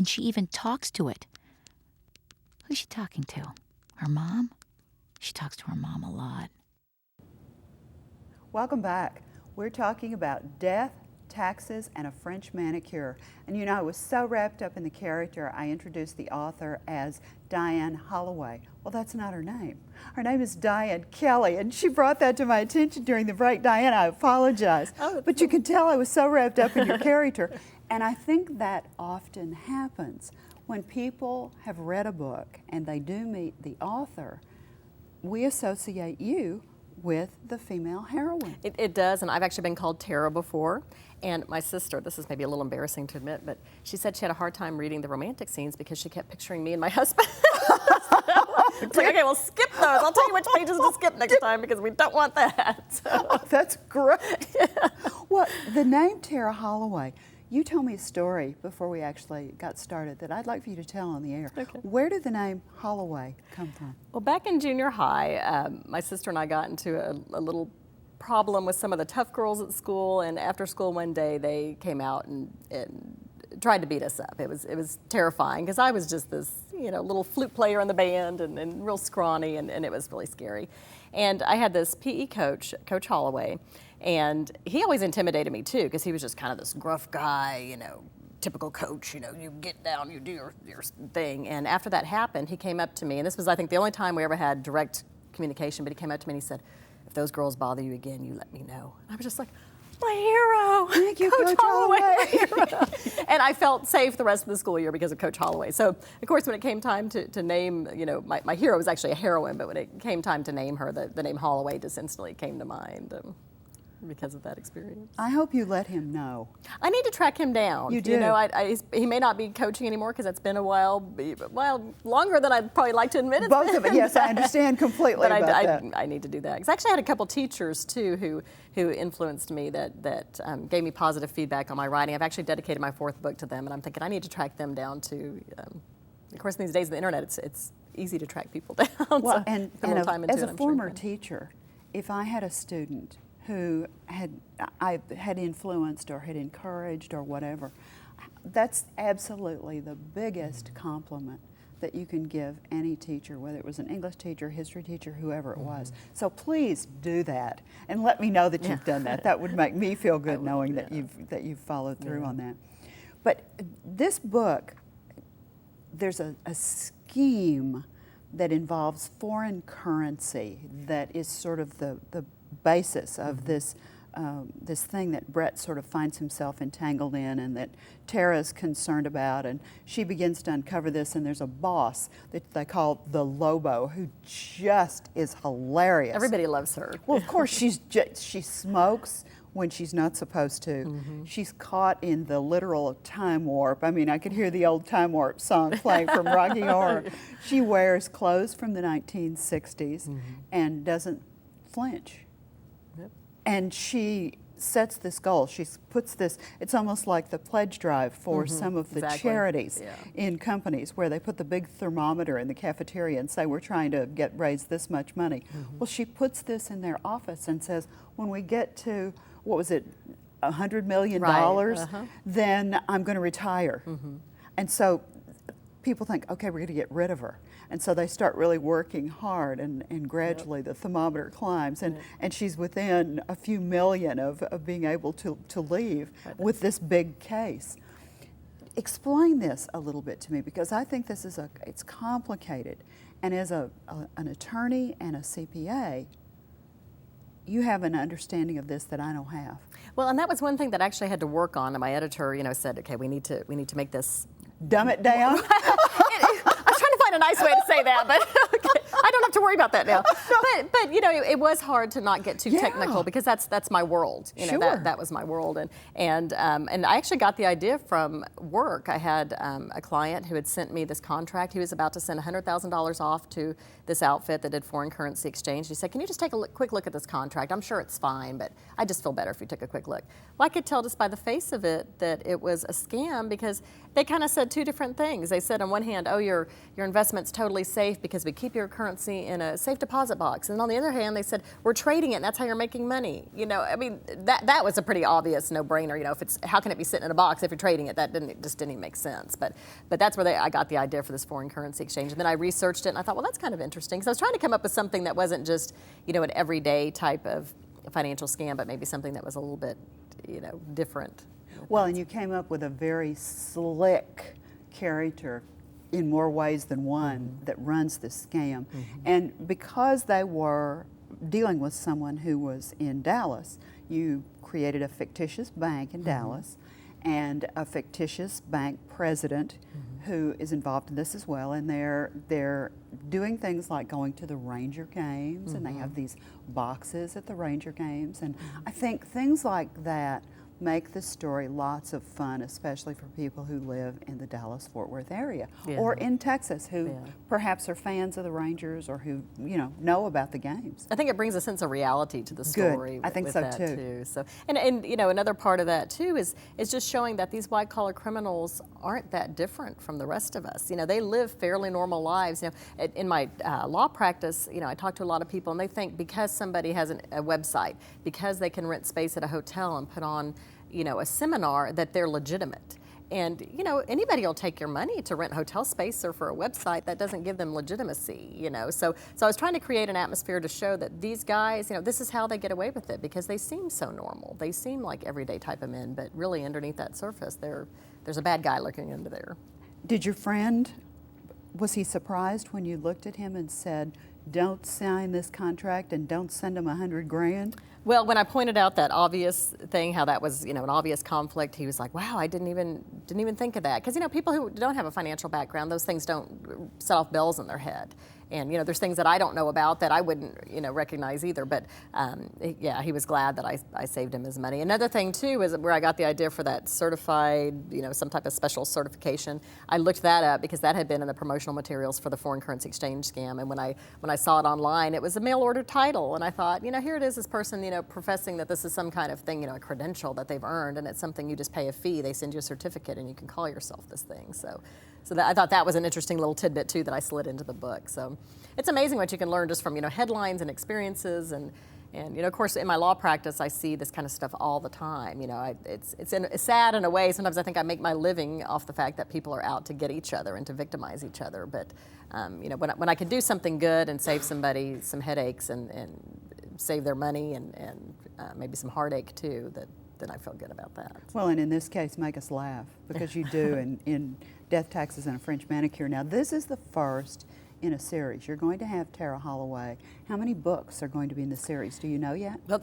and she even talks to it. Who's she talking to? Her mom? She talks to her mom a lot. Welcome back. We're talking about death, taxes, and a French manicure. And you know, I was so wrapped up in the character, I introduced the author as Diane Holloway. Well, that's not her name. Her name is Diane Kelly, and she brought that to my attention during the break. Diane, I apologize. But you can tell I was so wrapped up in your character. And I think that often happens when people have read a book and they do meet the author. We associate you with the female heroine. It does, and I've actually been called Tara before. And my sister, this is maybe a little embarrassing to admit, but she said she had a hard time reading the romantic scenes because she kept picturing me and my husband. It's like, okay, well, skip those. I'll tell you which pages to skip next time because we don't want that. So. Oh, that's great. Yeah. Well, the name Tara Holloway, you told me a story before we actually got started that I'd like for you to tell on the air. Okay. Where did the name Holloway come from? Well, back in junior high, my sister and I got into a little problem with some of the tough girls at school, and after school one day they came out and tried to beat us up. It was terrifying because I was just this little flute player in the band and real scrawny, and it was really scary. And I had this PE coach, Coach Holloway, and he always intimidated me too because he was just kind of this gruff guy, typical coach, you get down, you do your thing. And after that happened, he came up to me, and this was, I think, the only time we ever had direct communication, but he came up to me and he said, "If those girls bother you again, you let me know." I was just like, my hero. Thank you, Coach Holloway. My hero. And I felt safe the rest of the school year because of Coach Holloway. So, of course, when it came time to name, my hero was actually a heroine, but when it came time to name her, the name Holloway just instantly came to mind. Because of that experience. I hope you let him know. I need to track him down. You do. He may not be coaching anymore because it's been a while, longer than I'd probably like to admit. Both of it, yes, I understand completely but about that. I need to do that. Because I actually had a couple teachers too who influenced me that gave me positive feedback on my writing. I've actually dedicated my 4th book to them, and I'm thinking I need to track them down too. Of course, in these days of the internet, it's easy to track people down. Well, so and as a former teacher, if I had a student who I had influenced or had encouraged or whatever, that's absolutely the biggest compliment that you can give any teacher, whether it was an English teacher, history teacher, whoever it was. So please do that and let me know that you've done that. That would make me feel good knowing that you've followed through on that. But this book, there's a scheme that involves foreign currency that is sort of the basis of this thing that Brett sort of finds himself entangled in and that Tara's concerned about, and she begins to uncover this, and there's a boss that they call the Lobo who just is hilarious. Everybody loves her. Well, of course, she smokes when she's not supposed to. Mm-hmm. She's caught in the literal time warp. I mean, I could hear the old time warp song playing from Rocky Horror. She wears clothes from the 1960s and doesn't flinch. And she sets this goal. She puts this, it's almost like the pledge drive for some of the charities in companies where they put the big thermometer in the cafeteria and say, we're trying to raise this much money. Well, she puts this in their office and says, when we get to, what was it, $100 million, then I'm going to retire. And so people think, okay, we're going to get rid of her. And so they start really working hard, and gradually the thermometer climbs, and she's within a few million of being able to leave with this big case. Explain this a little bit to me, because I think this is it's complicated. And as an attorney and a CPA, you have an understanding of this that I don't have. Well, and that was one thing that I actually had to work on. And my editor, said, okay, we need to make this. Dumb it down? A nice way to say that, but okay. I don't have to worry about that now. But it was hard to not get too technical because that's my world. That was my world, and I actually got the idea from work. I had a client who had sent me this contract. He was about to send $100,000 off to this outfit that did foreign currency exchange. He said, "Can you just take a quick look at this contract? I'm sure it's fine, but I just feel better if you took a quick look." Well, I could tell just by the face of it that it was a scam because They kind of said two different things. They said on one hand, oh, your investment's totally safe because we keep your currency in a safe deposit box. And on the other hand, they said, we're trading it and that's how you're making money. You know, I mean, that was a pretty obvious no-brainer. You know, if it's, how can it be sitting in a box if you're trading it? That just didn't even make sense. But that's where I got the idea for this foreign currency exchange. And then I researched it and I thought, well, that's kind of interesting. Because I was trying to come up with something that wasn't just, you know, an everyday type of financial scam, but maybe something that was a little bit, you know, different. Well, and you came up with a very slick character in more ways than one that runs this scam. And because they were dealing with someone who was in Dallas, you created a fictitious bank in Dallas and a fictitious bank president who is involved in this as well. And they're doing things like going to the Ranger games and they have these boxes at the Ranger games. And I think things like that make the story lots of fun, especially for people who live in the Dallas-Fort Worth area or in Texas who perhaps are fans of the Rangers or who, you know about the games. I think it brings a sense of reality to the story. Good. I think with so that too. So, and you know, another part of that too is just showing that these white-collar criminals aren't that different from the rest of us. You know, they live fairly normal lives. You know, in my law practice, you know, I talk to a lot of people and they think because somebody has a website, because they can rent space at a hotel and put on, you know, a seminar, that they're legitimate. And, you know, anybody will take your money to rent hotel space or for a website. That doesn't give them legitimacy, you know. So I was trying to create an atmosphere to show that these guys, you know, this is how they get away with it because they seem so normal. They seem like everyday type of men, but really underneath that surface, there's a bad guy lurking under there. Did your friend, was he surprised when you looked at him and said, don't sign this contract and don't send him $100 grand? Well, when I pointed out that obvious thing, how that was, you know, an obvious conflict, he was like, "Wow, I didn't even think of that." Because you know, people who don't have a financial background, those things don't set off bells in their head. And you know, there's things that I don't know about that I wouldn't, you know, recognize either. But yeah, he was glad that I saved him his money. Another thing too is where I got the idea for that certified, you know, some type of special certification. I looked that up because that had been in the promotional materials for the foreign currency exchange scam. And when I saw it online, it was a mail order title, and I thought, you know, here it is, this person, you know, professing that this is some kind of thing, you know, a credential that they've earned, and it's something you just pay a fee. They send you a certificate, and you can call yourself this thing. So I thought that was an interesting little tidbit too that I slid into the book. So it's amazing what you can learn just from, you know, headlines and experiences, and you know, of course, in my law practice, I see this kind of stuff all the time. You know, it's sad in a way. Sometimes I think I make my living off the fact that people are out to get each other and to victimize each other. But you know, when I can do something good and save somebody some headaches and save their money and maybe some heartache too, then I feel good about that. Well, and in this case, make us laugh, because you do in Death, Taxes, and a French Manicure. Now, this is the first in a series. You're going to have Tara Holloway. How many books are going to be in the series? Do you know yet? Well,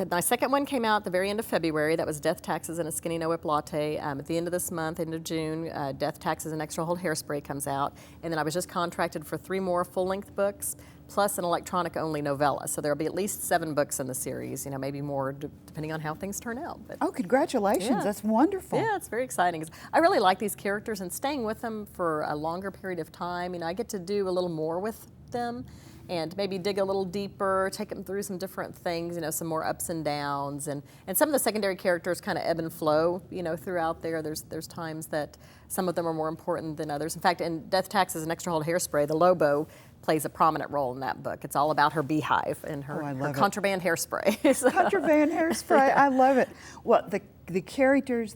my second one came out at the very end of February. That was Death, Taxes, and a Skinny No-Whip Latte. At the end of this month, end of June, Death, Taxes, and Extra Hold Hairspray comes out. And then I was just contracted for 3 more full-length books, plus an electronic-only novella. So there'll be at least 7 books in the series, you know, maybe more depending on how things turn out. But, oh, congratulations. yeah. That's wonderful. Yeah, it's very exciting. I really like these characters, and staying with them for a longer period of time. You know, I get to do a little more with them and maybe dig a little deeper, take them through some different things, you know, some more ups and downs. And some of the secondary characters kind of ebb and flow, you know, throughout there. There's times that some of them are more important than others. In fact, in Death, Taxes, and Extra Hold Hairspray, the Lobo plays a prominent role in that book. It's all about her beehive and her contraband hairspray. So. Contraband hairspray, I love it. Well, the characters,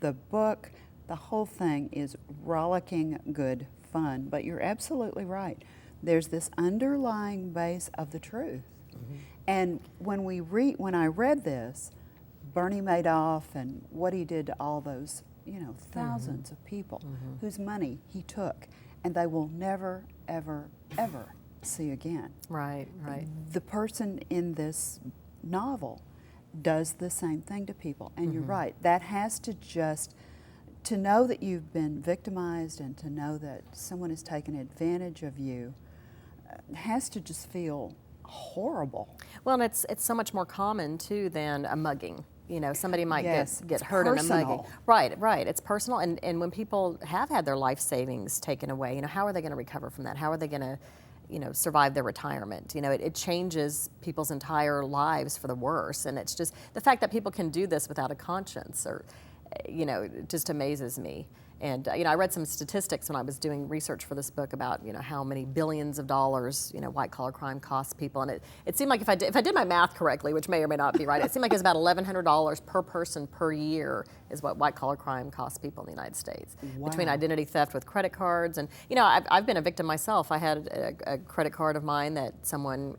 the book, the whole thing is rollicking good fun, but you're absolutely right. There's this underlying base of the truth. And when I read this, Bernie Madoff and what he did to all those, you know, thousands of people whose money he took, and they will never, ever, ever see again. Right, right. The person in this novel does the same thing to people, and you're right. That has to to know that you've been victimized and to know that someone has taken advantage of you has to just feel horrible. Well, and it's so much more common too than a mugging. You know, somebody might get hurt personal. in a mugging. Right, right. It's personal, and when people have had their life savings taken away, you know, how are they going to recover from that? How are they going to, you know, survive their retirement? You know, it changes people's entire lives for the worse, and it's just the fact that people can do this without a conscience, or, you know, just amazes me. And I read some statistics when I was doing research for this book about how many billions of dollars white collar crime costs people, and it seemed like if I did my math correctly, which may or may not be right, it seemed like it was about $1,100 per person per year is what white collar crime costs people in the United States. Wow. Between identity theft with credit cards, and I've been a victim myself. I had a credit card of mine that someone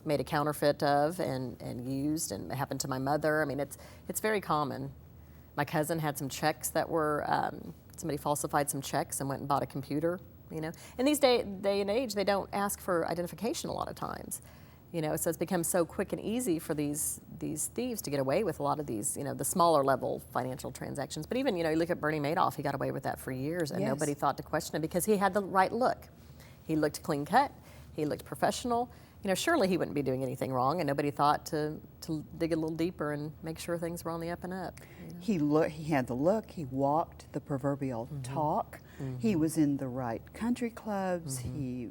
made a counterfeit of and used, and it happened to my mother. I mean, it's very common. My cousin had some checks that were, somebody falsified some checks and went and bought a computer, In these day and age, they don't ask for identification a lot of times, so it's become so quick and easy for these thieves to get away with a lot of these, the smaller level financial transactions. But even, you look at Bernie Madoff, he got away with that for years, and Yes. nobody thought to question him because he had the right look. He looked clean cut, he looked professional. Surely he wouldn't be doing anything wrong, and nobody thought to dig a little deeper and make sure things were on the up and up. He had the look, he walked the proverbial talk, he was in the right country clubs, he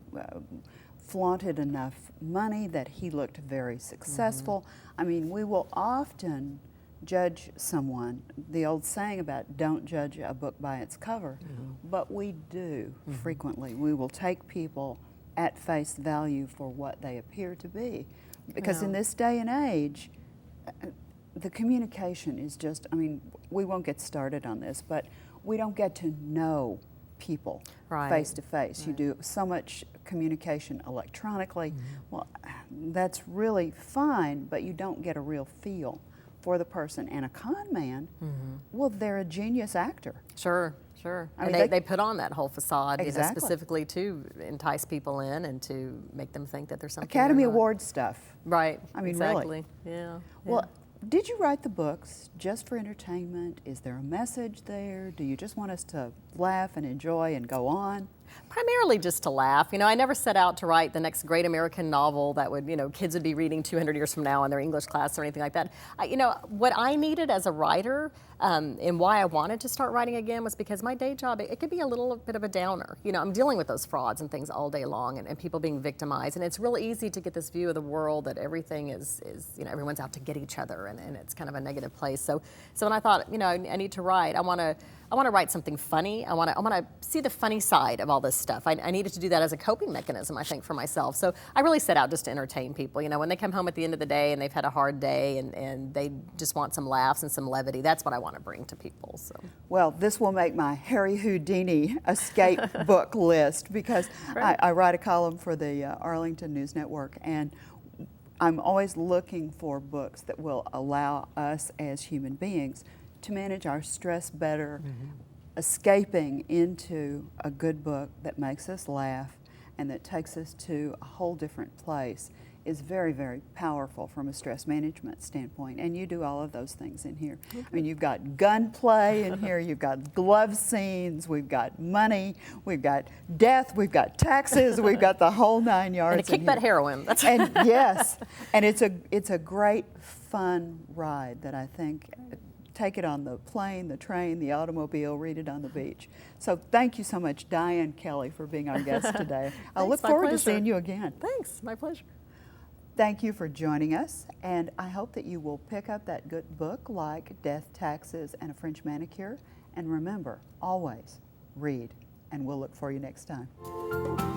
flaunted enough money that he looked very successful. I mean, we will often judge someone, the old saying about don't judge a book by its cover, but we do frequently. We will take people at face value for what they appear to be. Because in this day and age, the communication is just, I mean, we won't get started on this, but we don't get to know people face to face. You do so much communication electronically. Well, that's really fine, but you don't get a real feel for the person. And a con man, well, they're a genius actor. Sure. Sure. I And mean, they put on that whole facade, Exactly. specifically to entice people in and to make them think that there's something. Academy they're not. Award stuff. Right. I mean, exactly. really. Yeah. Well, did you write the books just for entertainment? Is there a message there? Do you just want us to laugh and enjoy and go on? Primarily just to laugh. I never set out to write the next great American novel that would, kids would be reading 200 years from now in their English class or anything like that. What I needed as a writer and why I wanted to start writing again was because my day job, it could be a little bit of a downer. I'm dealing with those frauds and things all day long and people being victimized. And it's really easy to get this view of the world that everything is everyone's out to get each other and it's kind of a negative place. So when I thought, I need to write, I want to write something funny. I want to see the funny side of all this stuff. I needed to do that as a coping mechanism, I think, for myself. So I really set out just to entertain people. When they come home at the end of the day and they've had a hard day and they just want some laughs and some levity, that's what I want to bring to people. So. Well, this will make my Harry Houdini escape book list because I write a column for the Arlington News Network, and I'm always looking for books that will allow us as human beings to manage our stress better, escaping into a good book that makes us laugh and that takes us to a whole different place is very, very powerful from a stress management standpoint. And you do all of those things in here. I mean, you've got gunplay in here, you've got glove scenes, we've got money, we've got death, we've got taxes, we've got the whole 9 yards. And a kick butt heroin. That's and yes, and it's a great fun ride that I think. Take it on the plane, the train, the automobile, read it on the beach. So thank you so much, Diane Kelly, for being our guest today. I look my forward to pleasure. seeing you again. Thanks. My pleasure. Thank you for joining us, and I hope that you will pick up that good book like Death, Taxes, and a French Manicure. And remember, always read, and we'll look for you next time.